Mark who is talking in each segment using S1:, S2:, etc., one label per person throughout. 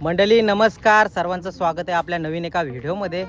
S1: मंडळी नमस्कार, सर्वांचं स्वागत आहे आपल्या नवीन एका व्हिडिओमध्ये।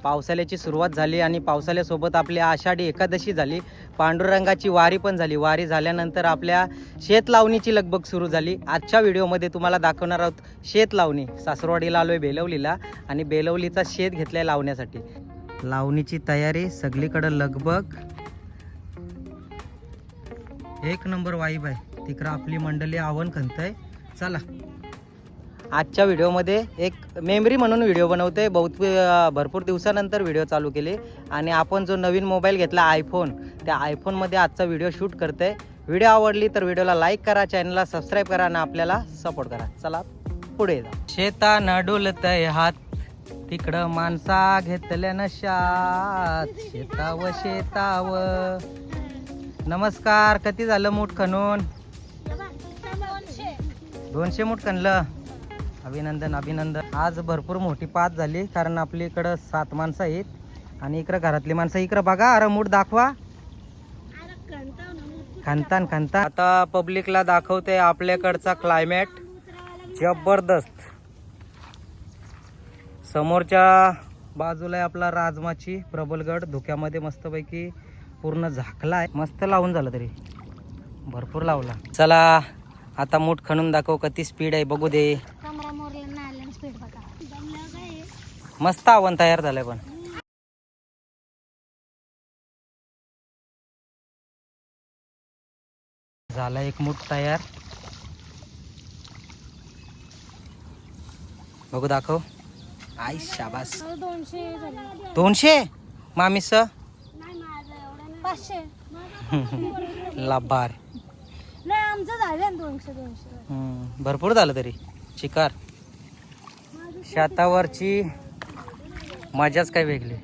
S1: पावसाळ्याची सुरुवात झाली आणि पावसाळ्यासोबत आपली आषाढी एकादशी झाली, पांडुरंगाची वारी पण झाली। वारी झाल्यानंतर आपल्या शेत लावणीची लगबग सुरू झाली। आजच्या व्हिडिओमध्ये तुम्हाला दाखवणार आहोत शेत लावणी। सासरवाडीला आलोय बेलवलीला आणि बेलवलीचा शेत घेतलाय लावण्यासाठी। लावणीची तयारी सगळीकडे लगबग, एक नंबर वाईब आहे। तिकडं आपली मंडळी आवन खणतय। चला आजच्या व्हिडिओमध्ये एक मेमरी म्हणून व्हिडिओ बनवते। भरपूर दिवसानंतर व्हिडिओ चालू केली आणि आपण जो नवीन मोबाईल घेतला आयफोन, त्या आयफोनमध्ये आजचा व्हिडिओ शूट करते। व्हिडिओ आवडली तर व्हिडिओला लाईक करा, चॅनलला सबस्क्राईब करा आणि आपल्याला सपोर्ट करा। चला पुढे जा। शेता नडुलतय हात, तिकडं माणसा घेतल्या नशात, शेताव शेताव। नमस्कार, किती झालं मूठ खणून? 200 मूठ खणलं। अभिनंदन अभिनंदन। आज भरपूर मोठी पाच झाली, कारण आपली इकडं 7 माणसं आहेत आणि इकडं घरातली माणसं। इकडं बघा, अरे मूठ दाखवा। खणतान खणता आता पब्लिकला दाखवते आपल्याकडचा क्लायमेट जबरदस्त। समोरच्या बाजूला आपला राजमाची प्रबलगड धुक्यामध्ये मस्तपैकी पूर्ण झाकला आहे। मस्त लावून झालं, तरी भरपूर लावला। चला आता मूठ खणून दाखव, किती स्पीड आहे बघू दे। मस्त आवन तयार झालंय पण। झाला एक मूठ तयार, बघू दाखव। आई शाबास। 200 मामीस
S2: 500
S1: लाभार
S2: नाही, आमचं झालं 200
S1: भरपूर झालं तरी। शिकार शेतावरची मजाच काय वेगळी।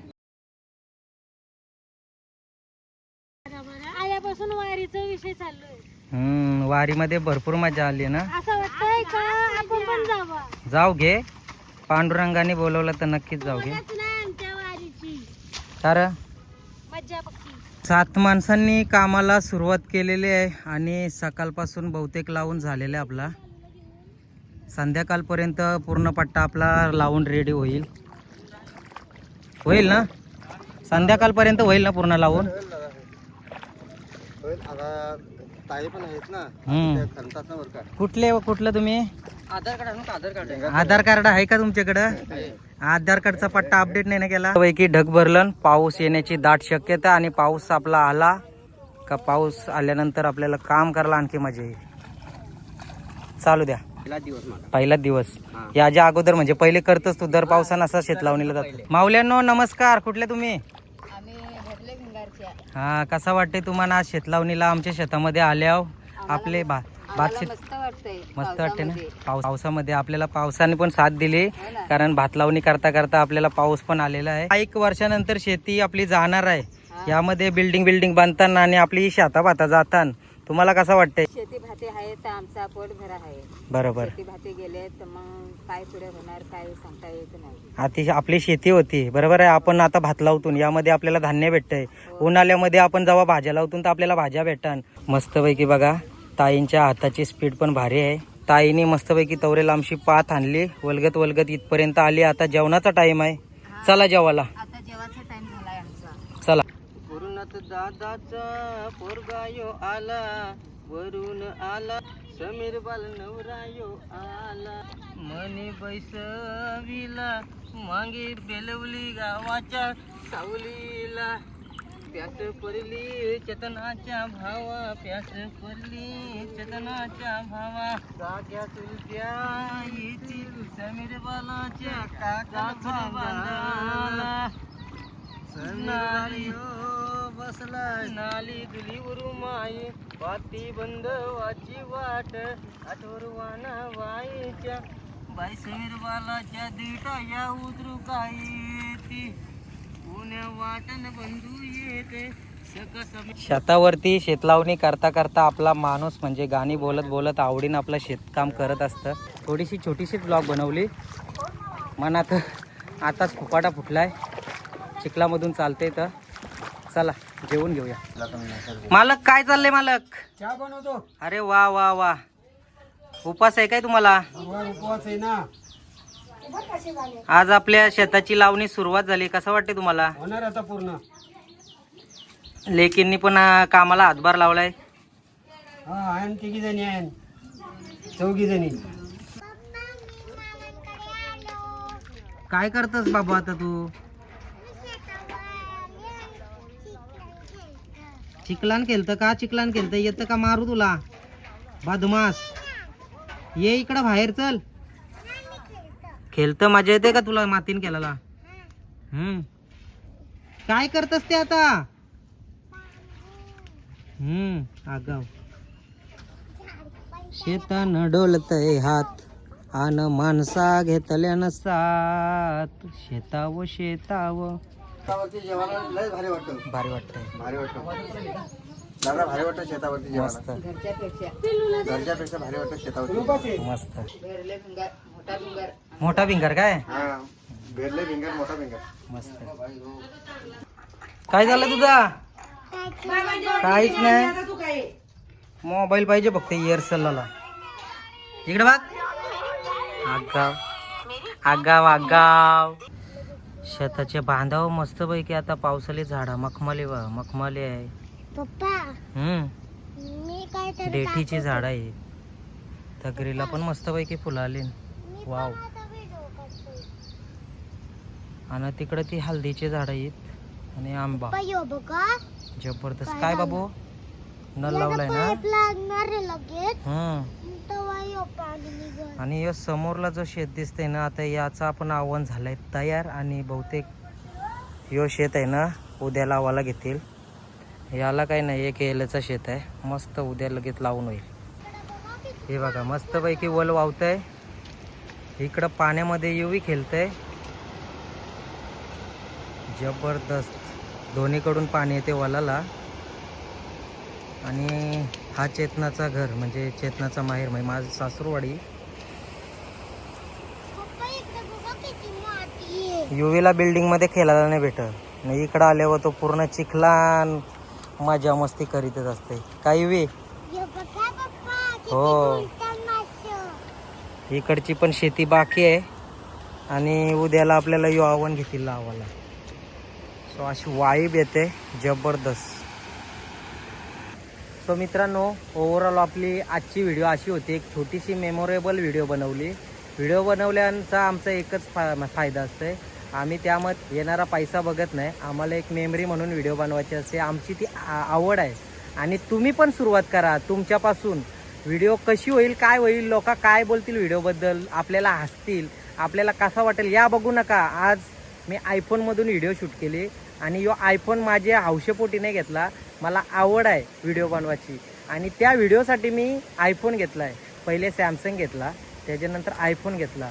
S2: आल्यापासून वारीचा विषय चालू आहे।
S1: वारीमध्ये भरपूर मजा आली ना।
S2: असं वाटतंय का आपण पण जावा?
S1: जाऊ घे, पांडुरंगाने बोलवलं तर नक्कीच जाऊ घे।
S2: आमच्या वारीची
S1: तर
S2: मज्जा बघती।
S1: 7 माणसांनी कामाला सुरुवात केलेली आहे आणि सकाळपासून बहुतेक लावून झालेला आहे आपला। संध्याकाळपर्यंत पूर्ण पट्टा आपला लावून रेडी होईल ना? संध्याकाळपर्यंत होईल ना पूर्ण लावून? कुठलं तुम्ही? आधार कार्ड आहे का तुमच्याकडं? आधार कार्डचा पट्टा अपडेट नाही ना केला? पैकी ढग भरलं, पाऊस येण्याची दाट शक्यता आणि पाऊस आपला आला का पाऊस आल्यानंतर आपल्याला काम करायला आणखी मजा येईल। चालू द्या। पहिला दिवस याच्या अगोदर म्हणजे पहिले करतोस तू दर पावसानं असा शेत लावणीला जातो। माऊल्यांनो नमस्कार, कुठले तुम्ही? हा, कसा वाटते तुम्हाला आज शेत लावणीला आमच्या शेतामध्ये आल्यावर? आपले भात मस्त वाटते ना। पावसामध्ये आपल्याला पावसाने पण साथ दिली, कारण भात लावणी करता करता आपल्याला पाऊस पण आलेला आहे। 1 वर्षानंतर शेती आपली जाणार आहे, यामध्ये बिल्डिंग बांधताना आणि आपली शेता भाता जाताना तुम्हाला कसं वाटतंय?
S3: शेती भाते आहे तर आमचा पोट भरा आहे।
S1: बरोबर,
S3: शेती भाते गेले तर मग काय पुढे होणार काय सांगता येत नाही।
S1: आधी आपली शेती होती, बरोबर आहे। आपण आता भात लावतून यामध्ये आपल्याला धान्य भेटतंय। उन्हाळ्यामध्ये आपण जेव्हा भाज्या लावतून तर आपल्याला भाज्या भेटतात। मस्तपैकी बघा, ताईंच्या हाताची स्पीड पण भारी आहे। ताईने मस्तपैकी तवरे लांबशी पात आणली, वलगत इथपर्यंत आली। आता जेवणाचा टाइम आहे, चला जेवायला।
S3: आता जेवायचा टाइम झालाय आमचा,
S1: चला। पूर्णात दादाचा पोरगायो आला, वरून आला समीर बाल नवरायो आला। मनी बैसविला मागे बेलवली गावाच्या सावलीला। प्यास पडली चेतनाच्या भावा, प्यास पडली चेतनाच्या भावा। जाग्या तुलत्या येतील समीर बालाच्या काका बांधाला। नाली बसला नाली दिलीवरू माई, पाती बंद वाची वाट आठवरवाना वाईच्या। बाई समीर बालाच्या दिटा या उतरू काही ती, पुण्या वाटन बंधू येते। शेतावरती शेतलावणी करता करता आपला माणूस म्हणजे गाणी बोलत आवडीनं आपलं शेतकाम करत असतं। थोडीशी छोटीशी ब्लॉग बनवली, मनात आताच फुपाटा फुटलाय, चिखलामधून चालते तर चला जेवून घेऊया। मालक काय चाललंय मालक?
S4: चहा बनवतो।
S1: अरे वा वा वा, उपास आहे काय तुम्हाला?
S4: उपवास आहे ना।
S1: आज आपल्या शेताची लावणी सुरुवात झाली, कसं वाटते तुम्हाला?
S4: होणार आता पूर्ण.
S1: लेकींनी पण कामाला हातभार लावलाय.
S4: हा आहे, तिघी जणी आहे, 4 जणी.
S1: काय करतस बाबा आता तू? चिकलान केलतं का? चिकलान केलतं, येतं का मारू तुला बदमास? ये इकडं बाहेर चल. खेळतं मजा येते का तुला मातीन केलेला? काय करतस ते आता? आगाव. शेतानं डोलतय हात आन माणसा घेतल्यान साथ, शेताव शेताव.
S4: शेतावरती जेवायला लय भारी वाटतं.
S1: भारी वाटतंय.
S4: भारी वाटतं दादा, भारी वाटतं शेतावरती
S1: मस्त
S4: जेवायला. घरच्यापेक्षा भारी वाटतं शेतावरती.
S1: मस्त.
S3: भेरले भिंगार, मोठा भिंगार.
S1: मोठा भिंगार काय?
S4: हा, भेरले भिंगार, मोठा भिंगार.
S1: मस्त. काय झालं तुझा? काहीच नाही. मोबाईल पाहिजे फक्त एअरसेलला. इकडे बघ. आगाव आगाव आगाव. शेताचे बांधाव मस्त पैकी आता पावसाली झाडा मखमली मखमली आहे.
S2: पप्पा मी काय
S1: देठीची झाड आहे. तगरीला पण मस्त पैकी फुलं आली. वाव. आणि तिकडे ती हल्दीची झाड आहेत आणि आंबा. जबरदस्त. काय बाबू नल लावलाय ना? आणि या समोरला जो शेत दिसतंय ना, आता याचा आपण आव्हान झालंय तयार. आणि बहुतेक यो शेत आहे ना उद्या लावायला घेतील. याला काही नाही, एक केल्याचं शेत आहे, मस्त उद्या लगेच लावून होईल. हे बघा मस्त पैकी वल वावतंय. इकडं पाण्यामध्ये युवी खेळतंय. जबरदस्त. दोन्हीकडून पाणी येते वलाला. आणि हा चेतनाचा घर म्हणजे चेतनाचा माहेर म्हणजे माझं सासूरवाडी. युवीला बिल्डिंग मध्ये खेळायला नाही भेटत. नाही इकडं आल्यावर तो पूर्ण चिखलान मजा मस्ती करीतच असते. काय युवी? हो. इकडची पण शेती बाकी आहे आणि उद्याला आपल्याला यो आव्हान घेतील लावायला. सो अशी वाईब येते जबरदस्त. सो मित्रांनो, ओव्हरऑल आपली आजची व्हिडिओ अशी होती. एक छोटीशी मेमोरेबल व्हिडिओ बनवली. व्हिडिओ बनवल्याचा आमचा एकच फायदा असतोय, आम्ही त्यामध्ये येणारा पैसा बघत नाही. आम्हाला एक मेमरी म्हणून व्हिडिओ बनवायची असते. आमची ती आवड आहे. आणि तुम्ही पण सुरुवात करा तुमच्यापासून. व्हिडिओ कशी होईल, काय होईल, लोक काय बोलतील व्हिडिओबद्दल, आपल्याला हसतील, आपल्याला कसा वाटेल या बघू नका. आज मी आयफोनमधून व्हिडिओ शूट केली आणि यो आयफोन माझ्या हौशेपोटी नाही घेतला. मला आवड आहे व्हिडिओ बनवायची आणि त्या व्हिडिओसाठी मी आयफोन घेतला आहे. पहिले सॅमसंग घेतला, त्याच्यानंतर आयफोन घेतला.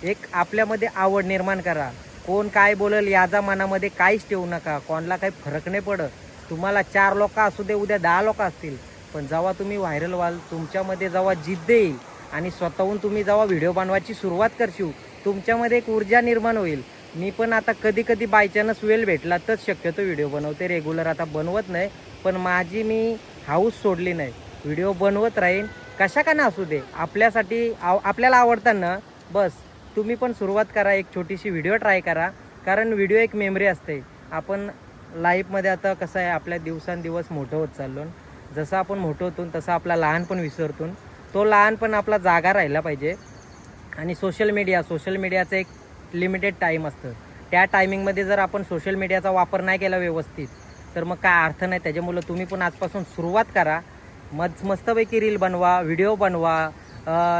S1: एक आपल्यामध्ये आवड निर्माण करा. कोण काय बोलेल याचा मनामध्ये काहीच ठेवू नका. कोणाला काही फरक नाही पडत. तुम्हाला 4 लोक असू दे, उद्या 10 लोक असतील, पण जेव्हा तुम्ही व्हायरल व्हाल, तुमच्यामध्ये जेव्हा जिद्द येईल आणि स्वतःहून तुम्ही जेव्हा व्हिडिओ बनवायची सुरुवात करशील, तुमच्यामध्ये एक ऊर्जा निर्माण होईल. मी पण आता कधी कधी बायचान्स वेळ भेटला तर शक्यतो व्हिडिओ बनवते. रेग्युलर आता बनवत नाही, पण माझी मी हाऊस सोडली नाही. व्हिडिओ बनवत राहीन कशा का ना असू दे. आपल्यासाठी आपल्याला आवडताना बस तुम्ही पण सुरुवात करा. एक छोटीशी व्हिडिओ ट्राय करा, कारण व्हिडिओ एक मेमरी असते. आपण लाईफमध्ये आता कसं आहे, आपल्या दिवसांदिवस मोठं होत चाललो. जसं आपण मोठं होतो तसं आपला लहानपण विसरतो. तो लहानपण आपला जागा राहिला पाहिजे. आणि सोशल मीडियाचं एक लिमिटेड टाईम असतं. त्या टायमिंगमध्ये जर आपण सोशल मीडियाचा वापर नाही केला व्यवस्थित तर मग काय अर्थ नाही. त्याच्यामुळं तुम्ही पण आजपासून सुरुवात करा. मस्तपैकी रील बनवा, व्हिडिओ बनवा,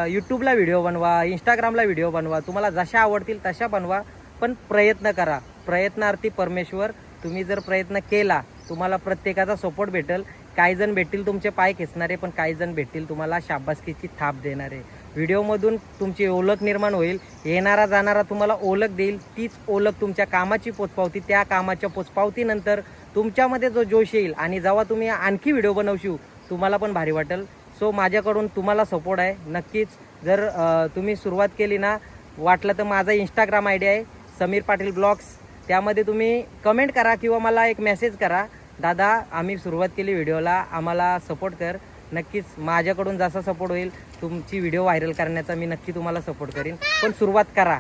S1: यूट्यूबला व्हिडिओ बनवा, इंस्टाग्रामला व्हिडिओ बनवा. तुम्हाला जशा आवडतील तशा बनवा, पण प्रयत्न करा. प्रयत्नार्थी परमेश्वर. तुम्ही जर प्रयत्न केला तुम्हाला प्रत्येकाचा सपोर्ट भेटेल. काही जण भेटतील तुमचे पाय खेचणारे, पण काही जण भेटतील तुम्हाला शाबासकीची थाप देणारे. व्हिडिओमधून तुमची ओळख निर्माण होईल. येणारा जाणारा तुम्हाला ओळख देईल. तीच ओळख तुमच्या कामाची पोचपावती. त्या कामाच्या पोचपावतीनंतर तुमच्यामध्ये जो जोश येईल आणि जेव्हा तुम्ही आणखी व्हिडिओ बनवशील तुम्हाला पण भारी वाटेल. सो माझ्याकडून तुम्हाला सपोर्ट आहे. नक्कीच जर तुम्ही सुरुवात केली ना, वाटलं तर माझा इंस्टाग्राम आयडी आहे समीर पाटील ब्लॉग्स. त्यामध्ये तुम्ही कमेंट करा किंवा मला एक मेसेज करा, दादा आम्ही सुरुवात केली व्हिडिओला, आम्हाला सपोर्ट कर. नक्कीच माझ्याकडून जसा सपोर्ट होईल तुमची व्हिडिओ व्हायरल करण्याचा मी नक्की तुम्हाला सपोर्ट करीन. पण सुरुवात करा.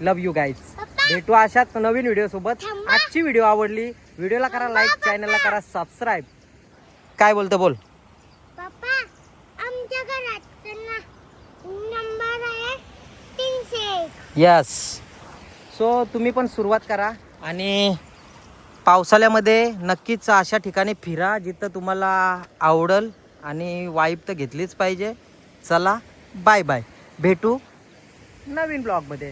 S1: लव यू गाईज.
S2: पप्पा.
S1: भेटू अशाच नवीन व्हिडिओ सोबत.
S2: थांबा.
S1: आजची व्हिडिओ आवडली, व्हिडिओला करा लाईक, चॅनलला करा सबस्क्राईब. काय बोलतो बोल.
S2: पप्पा आमच्या घरात नंबर आहे 301.
S1: यस. सो तुम्ही पण सुरुवात करा आणि पावसाळ्यामध्ये नक्कीच अशा ठिकाणी फिरा जिथं तुम्हाला आवडल आणि वाईब तर घेतलीच पाहिजे. चला बाय बाय, भेटू नवीन ब्लॉगमध्ये.